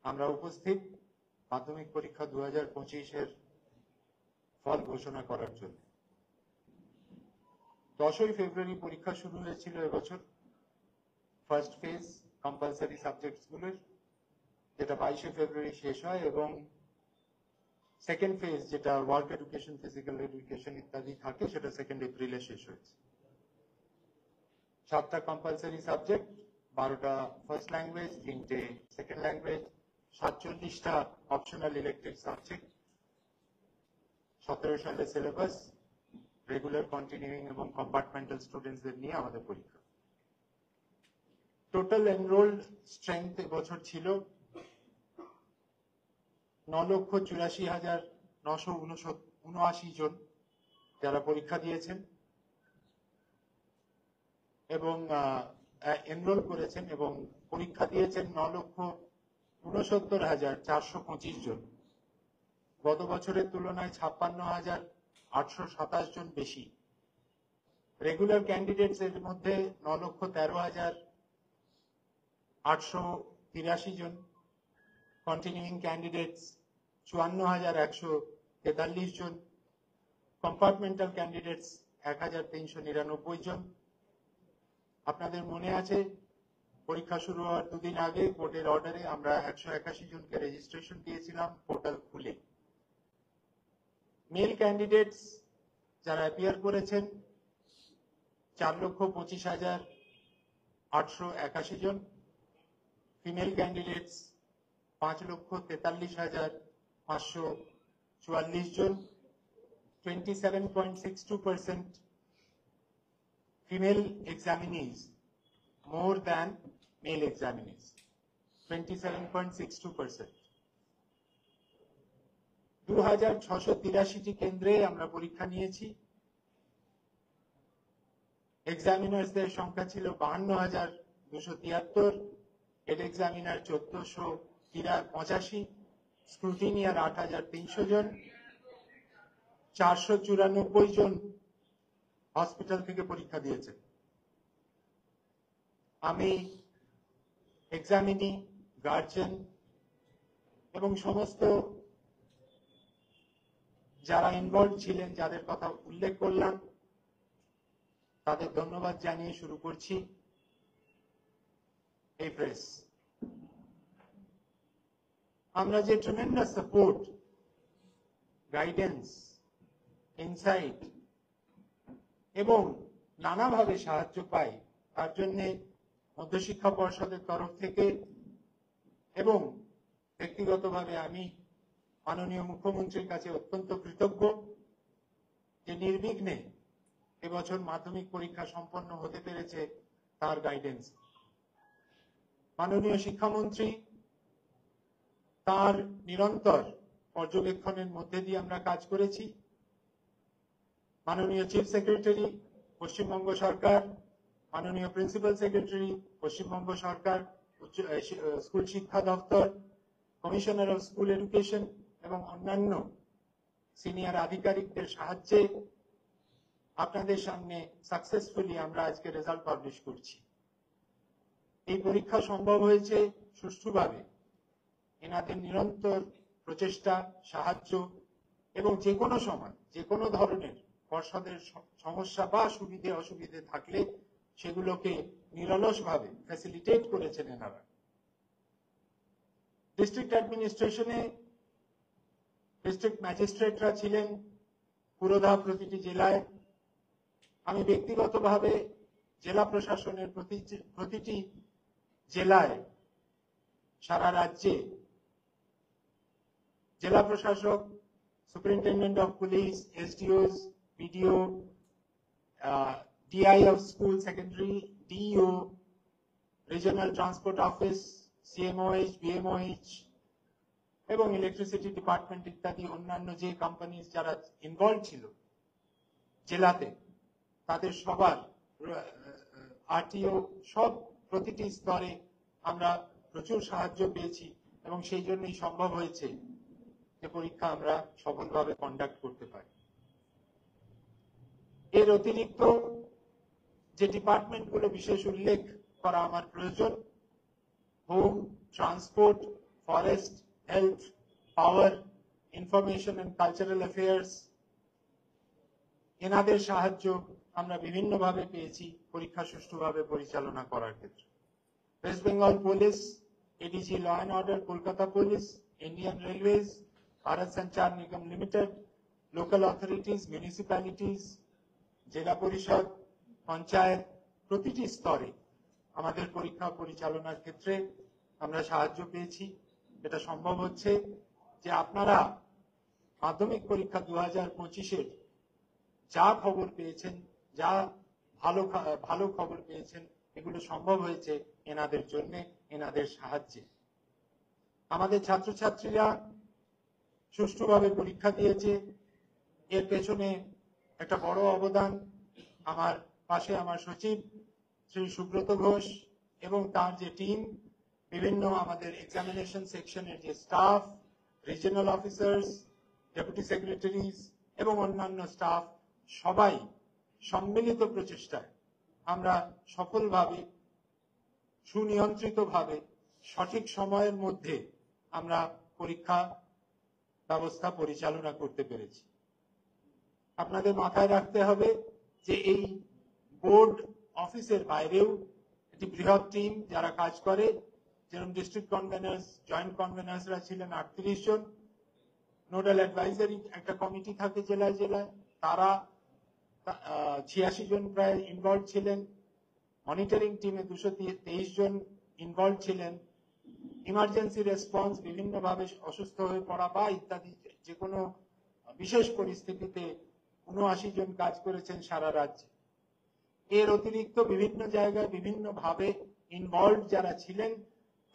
আমরা উপস্থিত মাধ্যমিক পরীক্ষা 2025-এর ফল ঘোষণা করার জন্য। 10ই ফেব্রুয়ারি পরীক্ষা শুরু হয়েছিল এবছর ফার্স্ট ফেজ কম্পালসারি সাবজেক্টস গুলোর, যেটা 22শে ফেব্রুয়ারি শেষ হয়, এবং সেকেন্ড ফেজ যেটা ওয়ার্ক এডুকেশন, ফিজিক্যাল এডুকেশন ইত্যাদি থাকে, সেটা 2 এপ্রিলে শেষ হয়েছে। 7টা কম্পালসারি সাবজেক্ট, 12টা ফার্স্ট ল্যাঙ্গুয়েজ, 3টে সেকেন্ড ল্যাঙ্গুয়েজ, 47টা অপশনাল ইলেক্টিভ সাবজেক্ট, 17 সালের সিলেবাস, রেগুলার, কন্টিনিউইং এবং কম্পার্টমেন্টাল স্টুডেন্টসদের নিয়ে আমাদের পরীক্ষা। টোটাল এনরোল্ড স্ট্রেংথ এবছর ছিল 9,84,979 জন যারা পরীক্ষা দিয়েছেন এবং এনরোল করেছেন, এবং পরীক্ষা দিয়েছেন 9,69,425 জন। গত বছরের তুলনায় 56,827 জন বেশি। রেগুলার ক্যান্ডিডেটস এর মধ্যে 9,13,883 জন, কন্টিনিউইং ক্যান্ডিডেটস 54,143 জন, কম্পার্টমেন্টাল ক্যান্ডিডেটস 1,399 জন। আপনাদের মনে আছে পরীক্ষা শুরু হওয়ার দুদিন আগে কোর্টের অর্ডারে আমরা 181 জনকে রেজিস্ট্রেশন দিয়েছিলাম পোর্টাল খুলে। মেল ক্যান্ডিডেটস যারা অ্যাপিয়ার করেছেন 4,25,881 জন, ফিমেল ক্যান্ডিডেটস 5,43,544 জন, 27.62% female examinees more than male examinees, 27.62%. 2,683টি কেন্দ্রে আমরা পরীক্ষা নিয়েছি। এক্সামিনার্সদের সংখ্যা ছিল 52,273, হেড এক্সামিনার 1,485, স্ক্রুটিনিয়ার 8,300 জন, 494 জন হসপিটাল থেকে পরীক্ষা দিয়েছে। আমি এক্সামিনি, গার্জেন এবং সমস্ত যারা ইনভলভ ছিলেন, যাদের কথা উল্লেখ করলাম, তাদের ধন্যবাদ জানিয়ে শুরু করছি এই প্রেস। আমরা যে ট্রেমেন্ডাস সাপোর্ট, গাইডেন্স, ইনসাইট এবং নানাভাবে সাহায্য পাই, তার জন্য মধ্যশিক্ষা পর্ষদের তরফ থেকে এবং ব্যক্তিগতভাবে আমি মাননীয় মুখ্যমন্ত্রীর কাছে অত্যন্ত কৃতজ্ঞ যে নির্বিঘ্নে এবছর মাধ্যমিক পরীক্ষা সম্পন্ন হতে পেরেছে তার গাইডেন্স। মাননীয় শিক্ষামন্ত্রী তার নিরন্তর পর্যবেক্ষণের মধ্যে দিয়ে আমরা কাজ করেছি। মাননীয় চিফ সেক্রেটারি পশ্চিমবঙ্গ সরকার, মাননীয় প্রিন্সিপাল সেক্রেটারি পশ্চিমবঙ্গ সরকার, স্কুল শিক্ষা দপ্তর, কমিশনার অফ স্কুল এডুকেশন এবং অন্যান্য সিনিয়র আধিকারিকদের সাহায্যে আপনাদের সামনে সাকসেসফুলি আমরা আজকে রেজাল্ট পাবলিশ করছি। এই পরীক্ষা সম্ভব হয়েছে সুষ্ঠুভাবে এনাদের নিরন্তর প্রচেষ্টা, সাহায্য এবং যে কোনো সময় যে কোনো ধরনের পর্ষদের সমস্যা বা সুবিধে অসুবিধে থাকলে সেগুলোকে নিরলসভাবে ফ্যাসিলিটেট করেছেন এনারা। ডিস্ট্রিক্ট অ্যাডমিনিস্ট্রেশনে ডিস্ট্রিক্ট ম্যাজিস্ট্রেটরা ছিলেন পুরোধা প্রতিটি জেলায়। আমি ব্যক্তিগতভাবে জেলা প্রশাসনের প্রতিটি জেলায় সারা রাজ্যে জেলা প্রশাসক, superintendent of police, SDOs, BDO, DI of school secondary, DEO, regional transport office, CMOH, BMOH এবং ইলেকট্রিসিটি ডিপার্টমেন্ট ইত্যাদি অন্যান্য যে কোম্পানি যারা ইনভলভ ছিল জেলাতে, তাদের সবার আরটিও সব প্রতিটি স্তরে আমরা প্রচুর সাহায্য পেয়েছি এবং সেই জন্যই সম্ভব হয়েছে যে পরীক্ষা আমরা সফলভাবে কন্ডাক্ট করতে পারি। এর অতিরিক্ত যে ডিপার্টমেন্টগুলো বিশেষ উল্লেখ করা আমার প্রয়োজন, home, transport, forest, health, power, information and cultural affairs, এনাদের সাহায্য আমরা বিভিন্নভাবে পেয়েছি পরীক্ষা সুষ্ঠুভাবে পরিচালনা করার ক্ষেত্রে। West Bengal police, ADG law and order, Kolkata police, Indian railways, Bharat Sanchar Nigam limited, local authorities, municipalities, Zilla Parishad, panchayat, প্রতিটি স্তরে আমাদের পরীক্ষা পরিচালনার ক্ষেত্রে আমরা সাহায্য পেয়েছি। এটা সম্ভব হচ্ছে যে আপনারা মাধ্যমিক পরীক্ষা 2025-এর যা খবর পেয়েছেন, যা ভালো খবর পেয়েছেন, এগুলো সম্ভব হয়েছে এনাদের জন্য, এনাদের সাহায্যে। আমাদের ছাত্রছাত্রীরা সুষ্ঠুভাবে পরীক্ষা দিয়েছে, এর পেছনে একটা বড় অবদান আমার পাশে আমার সচিব শ্রী সুব্রত ঘোষ এবং তার যে টিম, বিভিন্ন আমাদের এক্সামিনেশন সেকশনের যে staff, regional officers, deputy secretaries এবং অন্যান্য স্টাফ, সবাই সম্মিলিত প্রচেষ্টায় আমরা সফলভাবে, সুনিয়ন্ত্রিতভাবে, সঠিক সময়ের মধ্যে আমরা পরীক্ষা ব্যবস্থা পরিচালনা করতে পেরেছি। আপনাদের মাথায় রাখতে হবে যে এই বোর্ড অফিসের বাইরেও একটি বৃহৎ টিম যারা কাজ করে, যেরকম ডিস্ট্রিক্ট কনভেনার্স, জয়েন্ট কনভেনার্সরা ছিলেন 38 জন, নোডাল অ্যাডভাইজারি একটা কমিটি থাকে জেলায় জেলায়, তারা 86 জন প্রায় ইনভলভ ছিলেন, মনিটরিং টিমে 223 জন ইনভলভ ছিলেন, ইমার্জেন্সি রেসপন্স, বিভিন্নভাবে অসুস্থ হয়ে পড়া বা ইত্যাদি যে কোনো বিশেষ পরিস্থিতিতে 79 জন কাজ করেছেন সারা রাজ্যে। এর অতিরিক্ত বিভিন্ন জায়গায় বিভিন্নভাবে ইনভলভ যারা ছিলেন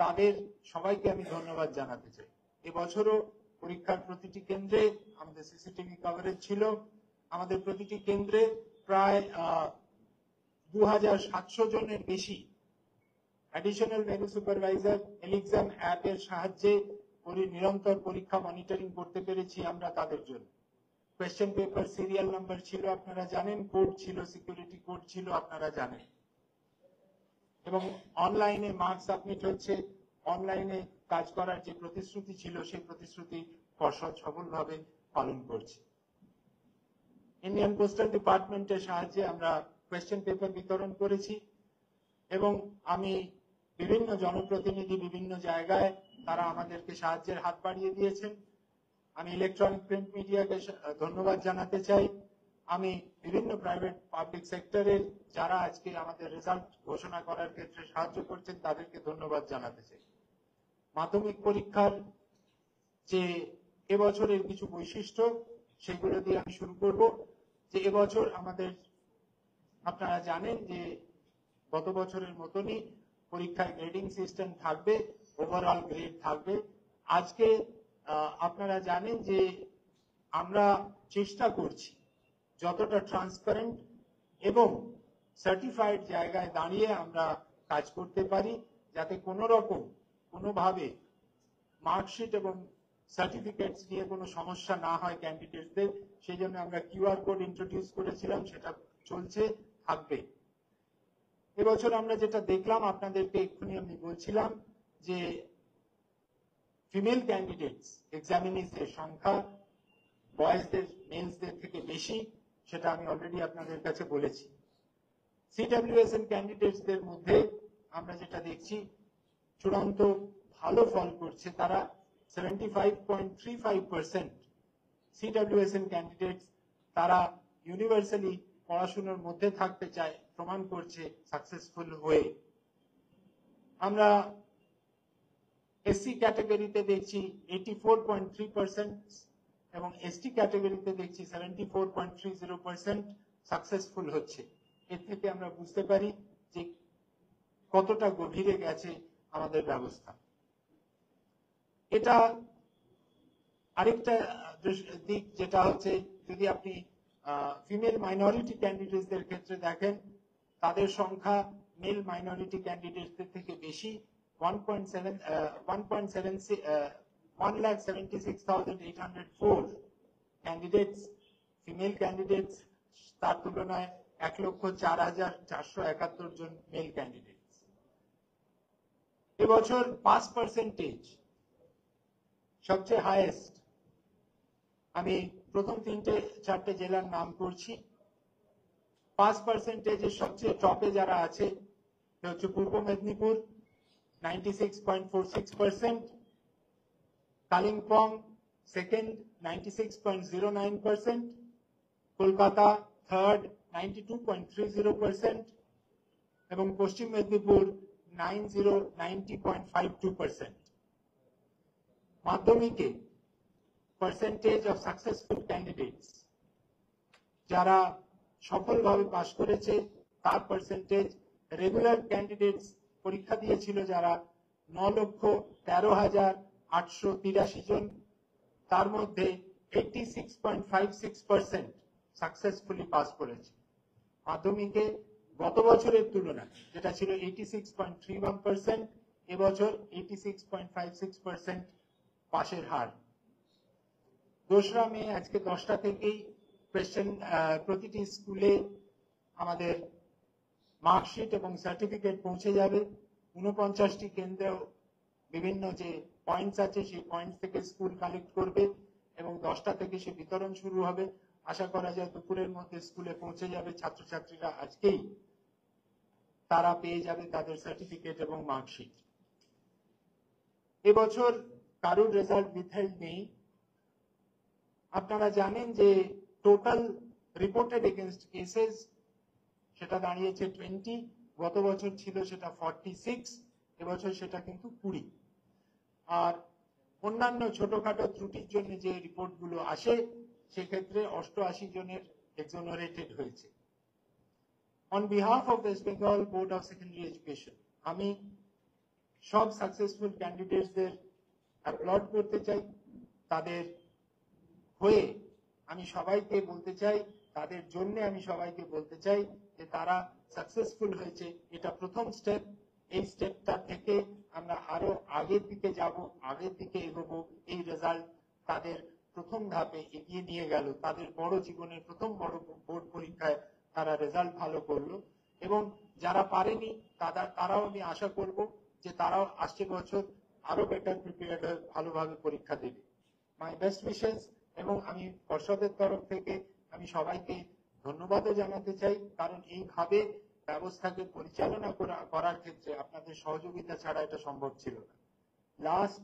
তাদের সবাইকে আমি ধন্যবাদ জানাতে চাই। এবছরও পরীক্ষার প্রতিটি কেন্দ্রে আমাদের সিসিটিভি কভারেজ ছিল। আমাদের প্রতিটি কেন্দ্রে প্রায় 2700 জনের বেশি অ্যাডিশনাল মেনু সুপারভাইজার এলিক্সাম অ্যাপের সাহায্যে নিরন্তর পরীক্ষা মনিটরিং করতে পেরেছি আমরা তাদের জন্য। কোয়েশ্চেন পেপার সিরিয়াল নাম্বার ছিল আপনারা জানেন, কোড ছিল, সিকিউরিটি কোড ছিল আপনারা জানেন, এবং অনলাইনে মার্কস সাবমিট হচ্ছে। অনলাইনে কাজ করার যে প্রতিশ্রুতি ছিল সেই প্রতিশ্রুতি পর্ষদ সফলভাবে পালন করছে। ইন্ডিয়ান পোস্টাল ডিপার্টমেন্টের সাহায্যে আমরা কোয়েশ্চেন পেপার বিতরণ করেছি এবং আমি বিভিন্ন জনপ্রতিনিধি বিভিন্ন জায়গায় তারা আমাদেরকে সাহায্যের হাত বাড়িয়ে দিয়েছেন। আমি ইলেকট্রনিক প্রিন্ট মিডিয়াকে ধন্যবাদ জানাতে চাই। আমি বিভিন্ন প্রাইভেট পাবলিক সেক্টরের যারা আজকে আমাদের রেজাল্ট ঘোষণা করার ক্ষেত্রে সাহায্য করছেন তাদেরকে ধন্যবাদ জানাতে চাই। মাধ্যমিক পরীক্ষার যে এবছরের কিছু বৈশিষ্ট্য সেগুলো দিয়ে আমি শুরু করব। যে এবছর আমাদের, আপনারা জানেন যে গত বছরের মতনই পরীক্ষায় গ্রেডিং সিস্টেম থাকবে, ওভারঅল গ্রেড থাকবে। আজকে আপনারা জানেন যে আমরা চেষ্টা করছি যতটা ট্রান্সপারেন্ট এবং সার্টিফাইড জায়গায় দাঁড়িয়ে আমরা কাজ করতে পারি, যাতে কোনো রকম কোনোভাবে মার্কশিট এবং সার্টিফিকেটস নিয়ে কোনো সমস্যা না হয় ক্যান্ডিডেটদের। সেই জন্য আমরা কিউআর কোড ইন্ট্রোডিউস করেছিলাম, সেটা চলছে, থাকবে। এবছর আমরা যেটা দেখলাম আপনাদেরকে এক্ষুনি আমি বলছিলাম যে ফিমেল ক্যান্ডিডেটস এক্সামিনিজদের সংখ্যা বয়েজদের মেলসদের থেকে বেশি, সেটা আমি অলরেডি আপনাদের কাছে বলেছি। সিডব্লিউএসএন ক্যান্ডিডেটসদের মধ্যে আমরা যেটা দেখছি চূড়ান্ত ভালো ফল করছে তারা। 75.35% সিডব্লিউএসএন ক্যান্ডিডেটস তারা ইউনিভার্সালি পড়াশোনার মধ্যে থাকতে চায়, প্রমাণ করছে সাকসেসফুল হয়ে। আমরা এসসি ক্যাটাগরিতে দেখছি 84.3% এবং এসটি ক্যাটাগরিতে দেখছি 74.30% সাকসেসফুল হচ্ছে। এর থেকে আমরা বুঝতে পারি যে কতটা গভীরে গেছে আমাদের ব্যবস্থা। এটা আরেকটা দিক যেটা হচ্ছে, যদি আপনি ফিমেল মাইনরিটি ক্যান্ডিডেটসদের ক্ষেত্রে দেখেন, তাদের সংখ্যা মেল মাইনরিটি ক্যান্ডিডেটসদের থেকে বেশি। 1,76,804 ক্যান্ডিডেটস ফিমেল ক্যান্ডিডেটস, তার তুলনায় 1,04,471 জন মেল ক্যান্ডিডেটস। এবছর পাস পার্সেন্টেজ সবচেয়ে হাইয়েস্ট আমি প্রথম তিনটে চারটে জেলার নাম করছি। পাস পার্সেন্টেজের সবচেয়ে টপে যারা আছে সে হচ্ছে পূর্ব মেদিনীপুর 96.46%, কালিম্পং সেকেন্ড 96.09%, কলকাতা থার্ড 92.30% এবং পশ্চিম মেদিনীপুর 90.52%। মাধ্যমিকে পার্সেন্টেজ অফ সাকসেসফুল ক্যান্ডিডেটস যারা সফলভাবে পাশ করেছে তার পার্সেন্টেজ, রেগুলার ক্যান্ডিডেটস পরীক্ষা দিয়েছিল যারা 9,13,883 জন, তার মধ্যে 86.56% সাকসেসফুলি পাস করেছে। মাধ্যমিকে গত বছরের তুলনায় যেটা ছিল 86.31%, এবছর 86.56% পাশের হার। 2রা মে আজকে 10টা থেকেই কোয়েশ্চেন প্রতিটি স্কুলে আমাদের মার্কশিট এবং সার্টিফিকেট পৌঁছে যাবে। 49টি কেন্দ্রেও বিভিন্ন যে পয়েন্টস আছে সেই পয়েন্টস থেকে স্কুল কালেক্ট করবে এবং 10টা থেকে সে বিতরণ শুরু হবে। আশা করা যায় দুপুরের মধ্যে স্কুলে পৌঁছে যাবে। ছাত্রছাত্রীরা আজকেই তারা পেয়ে যাবে তাদের সার্টিফিকেট এবং মার্কশিট। এবছর কারোর রেজাল্ট উইথহেল্ড নেই। আপনারা জানেন যে টোটাল রিপোর্টেড এগেইনস্ট কেসেস সেটা দাঁড়িয়েছে 20, গত বছর ছিল সেটা 46, এবছর সেটা কিন্তু 20। আর অন্যান্য ছোটখাটো ত্রুটির জন্য যে রিপোর্টগুলো আসে সেক্ষেত্রে 88 জনের এক্সোনারেটেড হয়েছে। On behalf of West Bengal board of secondary education আমি সব সাকসেসফুল ক্যান্ডিডেটসদের অ্যাপ্লড করতে চাই। তাদের হয়ে আমি সবাইকে বলতে চাই, তাদের জন্য আমি সবাইকে বলতে চাই যে তারা সাকসেসফুল হয়েছে, এটা প্রথম স্টেপ। এই স্টেপটা থেকে আমরা আরো আগের দিকে যাব, আগের দিকে এগোবো। এই রেজাল্ট তাদের প্রথম ধাপে এগিয়ে নিয়ে গেল, তাদের বড় জীবনের প্রথম বড় বোর্ড পরীক্ষায় তারা রেজাল্ট ভালো করলো। এবং যারা পারেনি তারাও আমি আশা করব যে তারাও আসছে বছর আরো বেটার প্রিপেয়ার্ড হয়ে ভালোভাবে পরীক্ষা দেবে। My best wishes. এবং আমি পর্ষদের তরফ থেকে আমি সবাইকে ধন্যবাদও জানাতে চাই, কারণ এইভাবে ব্যবস্থাকে পরিচালনা করার ক্ষেত্রে আপনাদের সহযোগিতা ছাড়া এটা সম্ভব ছিল না। লাস্ট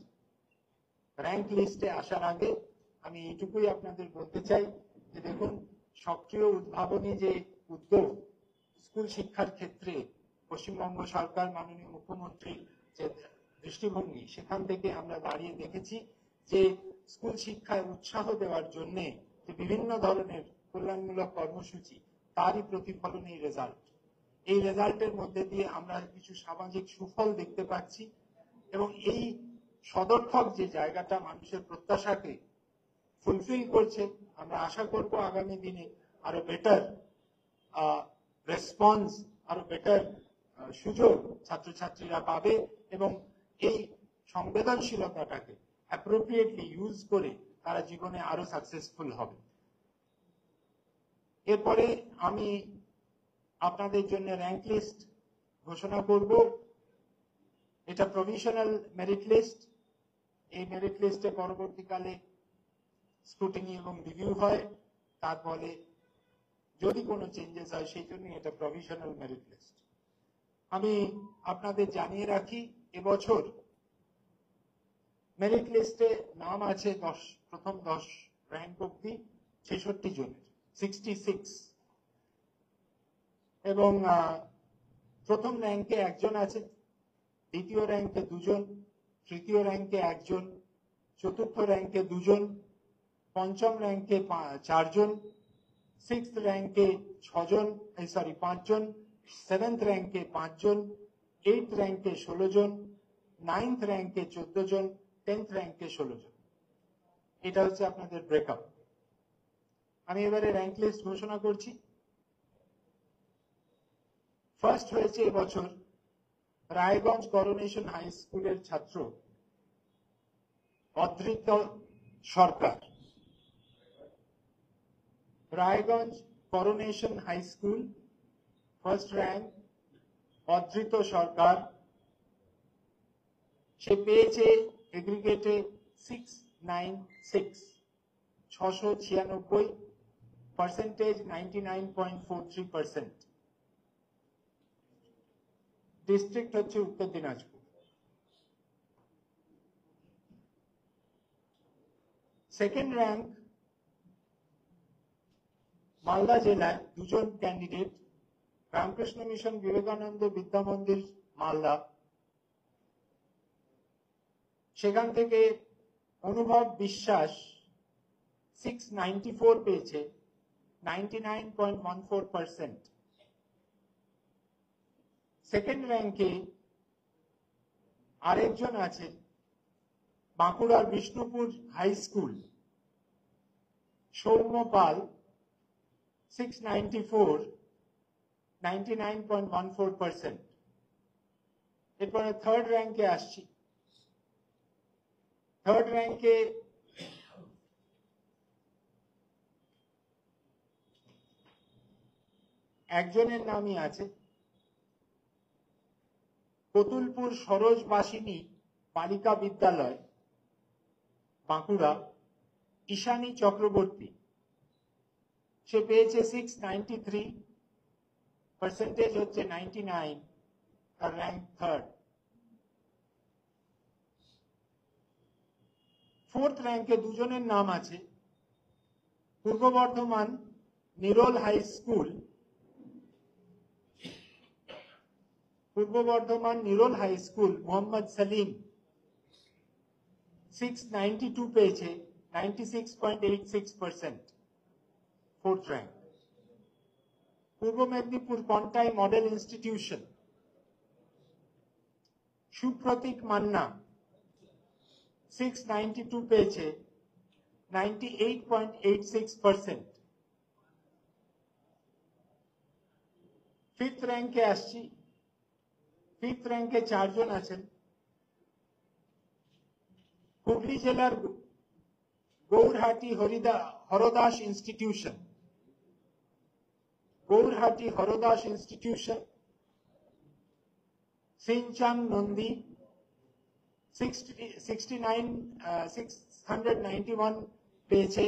র্যাঙ্ক লিস্টে আসার আগে আমি এইটুকুই আপনাদের বলতে চাই যে দেখুন, সক্রিয় উদ্ভাবনী যে উদ্যোগ স্কুল শিক্ষার ক্ষেত্রে পশ্চিমবঙ্গ সরকার মাননীয় মুখ্যমন্ত্রীর যে দৃষ্টিভঙ্গি, সেখান থেকে আমরা দাঁড়িয়ে দেখেছি যে স্কুল শিক্ষায় উৎসাহ দেওয়ার জন্য যে বিভিন্ন ধরনের কল্যাণমূলক কর্মসূচি, তারই প্রতিফলন এই রেজাল্ট। এই রেজাল্টের মধ্যে দিয়ে আমরা কিছু সামাজিক সুফল দেখতে পাচ্ছি এবং এই সদর্থক যে জায়গাটা মানুষের প্রত্যাশাকে ফুলফিল করছে, আমরা আশা করব আগামী দিনে আরো বেটার রেসপন্স, আরো বেটার সুযোগ ছাত্রছাত্রীরা পাবে এবং এই সংবেদনশীলতাটাকে অ্যাপ্রোপ্রিয়েটলি ইউজ করে তারা জীবনে আরো সাকসেসফুল হবে। এরপরে আমি আপনাদের জন্য র্যাঙ্ক লিস্ট ঘোষণা করব। এটা প্রভিশনাল মেরিট লিস্ট। এই মেরিট লিস্টে পরবর্তীকালে স্ক্রুটিনি এবং রিভিউ হয়, তারপরে যদি কোনো চেঞ্জেস হয় সেই জন্য এটা প্রভিশনাল মেরিট লিস্ট। আমি আপনাদের জানিয়ে রাখি এবছর মেরিট লিস্টে নাম আছে প্রথম 10 র্যাঙ্ক অব্দি 66 জনের, 66। এবং প্রথম র্যাঙ্কে একজন আছে, দ্বিতীয় র্যাঙ্কে 2 জন, তৃতীয় র্যাঙ্কে 1 জন, চতুর্থ র্যাঙ্কে 2 জন, পঞ্চম র্যাঙ্কে 4 জন, 6th র্যাঙ্কে 5 জন, 7th র্যাঙ্কে 5 জন, 8th র্যাঙ্কে 16 জন, 9th র্যাঙ্কে 14 জন, 10th র্যাঙ্কে 16 জন। এটা হচ্ছে আপনাদের ব্রেকআপ। আমি এবারে র্যাঙ্ক লিস্ট ঘোষণা করছি। ফার্স্ট হয়েছে এবছর রায়গঞ্জ করোনেশন হাই স্কুলের ছাত্র Adrit Sarkar. Raiganj coronation high school, first rank Adrit Sarkar. সে পেয়েছে এগ্রিগেটে 696 percentage 99.43%. ডিস্ট্রিক্ট হচ্ছে উত্তর দিনাজপুর। সেকেন্ড র্যাঙ্ক মালদা জেলায় দুজন ক্যান্ডিডেট, রামকৃষ্ণ মিশন বিবেকানন্দ বিদ্যা মন্দির মালদা, সেখান থেকে অনুভব বিশ্বাস 694 পেয়েছে, 99.14%। সেকেন্ড র্যাঙ্কে আরেকজন আছে বাঁকুড়ার বিষ্ণুপুর হাই স্কুল, সৌম্য পাল 694, 99.14%। এরপরে থার্ড র্যাঙ্কে আসছি। থার্ড র্যাঙ্কে একজনের নামই আছে কতুলপুর সরোজবাসিনী বালিকা বিদ্যালয় বাঁকুড়া, ঈশানী চক্রবর্তী। সে পেয়েছে 693, পার্সেন্টেজ হচ্ছে 99, তার র্যাঙ্ক থার্ড। ফোর্থ র্যাঙ্কে দুজনের নাম আছে পূর্ব বর্ধমান নিরোল হাই স্কুল, মোহাম্মদ সালিম 692 পেয়েছে, 96.86%, ফোর্থ র্যাঙ্ক। পূর্ব মেদিনীপুর কন্টাই মডেল ইনস্টিটিউশন, সুপ্রতীক মান্না 692 পেয়েছে, 98.86%। ফিফথ র্যাঙ্কে আসছি। ফিফথ র্যাঙ্কে চারজন আছেন হুগলি জেলার গৌরহাটি হরদাস ইনস্টিটিউশন, সিনচাং নন্দী 691 পেয়েছে,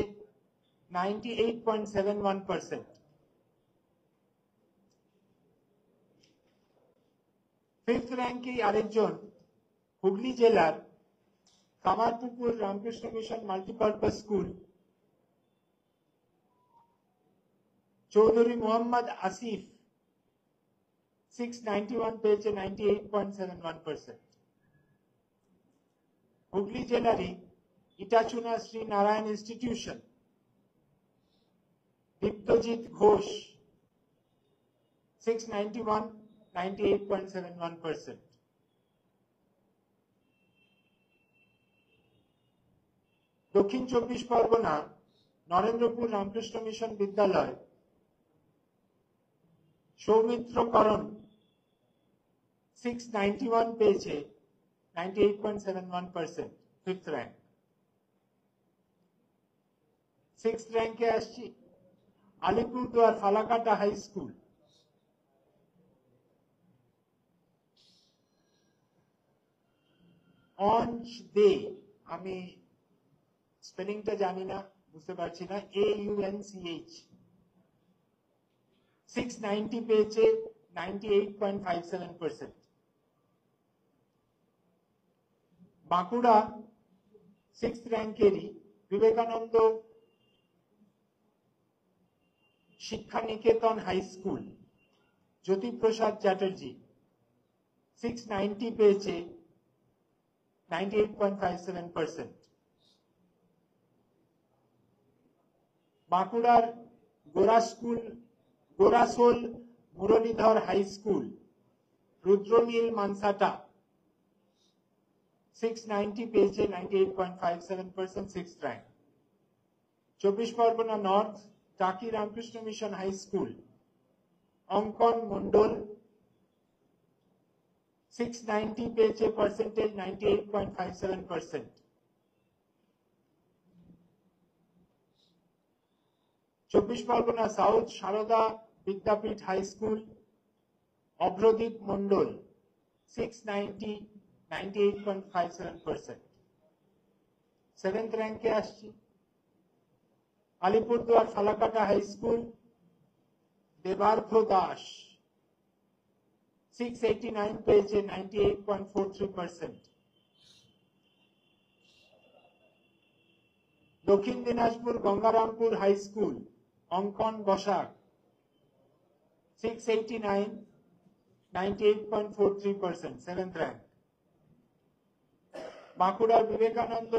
98.71%। ফিফথ র্যাঙ্কে আরেকজন হুগলি জেলার Kamarpukur Ramakrishna mission multipurpose school, Chowdhury Mohammad Asif 691 পেয়েছে, 98.71%। হুগলি জেলারই ইটাচুনা শ্রী নারায়ণ ইনস্টিটিউশন, দীপ্তজিৎ ঘোষ 691, 98.71%। দক্ষিণ চব্বিশ পরগনা নরেন্দ্রপুর রামকৃষ্ণ মিশন বিদ্যালয়, সৌমিত্র করণ 691 পেয়েছে, 98.71%, ফিফথ র্যাঙ্ক। সিক্সথ র্যাঙ্কে আসছি আলিপুরদুয়ার ফালাকাটা হাই স্কুল, অঞ্চ দে, আমি স্পেলিংটা জানি না, বুঝতে পারছি না, AUNCH 690 পেয়েছে, 98.57%। Bankura sixth র্যাঙ্কেরই Vivekananda Shiksha Niketan high school, Jyotiprasad Chatterjee 690 পেয়েছে, 98.57%। বাঁকুড়ার গোরাসোল মুরলীধর হাই স্কুল, রুদ্রনীল মানসাটা 690 পেয়েছে, 98.57%, সিক্সথ র্যাঙ্ক। চব্বিশ পরগনা নর্থ টাকি রামকৃষ্ণ মিশন হাই স্কুল, অঙ্কন মন্ডল 690 পেয়েছে, পার্সেন্টেজ 98.57%। চব্বিশ Pargana south Sarada Vidyapith high school, Avradip Mondal 690, 98.57%। Seventh র্যাঙ্কে আসছি। আলিপুরদুয়ার ফালাকাটা হাই স্কুল, দেবার্থ দাস 689 পেয়েছে, 98.43%। দক্ষিণ দিনাজপুর গঙ্গারামপুর হাই স্কুল, অঙ্কন বসাক 689, 98.43%, 7th র্যাঙ্ক। বাঁকুড়ার Vivekananda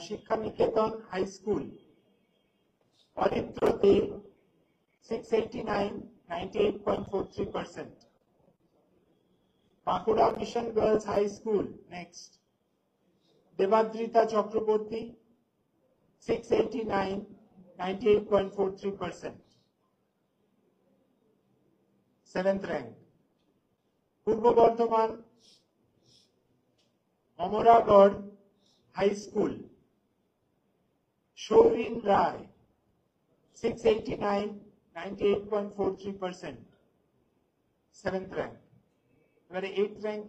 Shiksha Niketan high school, Aritra Dey 689, 98.43%। Bankura mission girls high school next, Debadrita Chakraborty 689, 98.43%, 7th rank. Purba Bardhaman Amragarh high school, Shourin Roy 689, 98.43%, 7th rank. এবারে 8th র্যাঙ্ক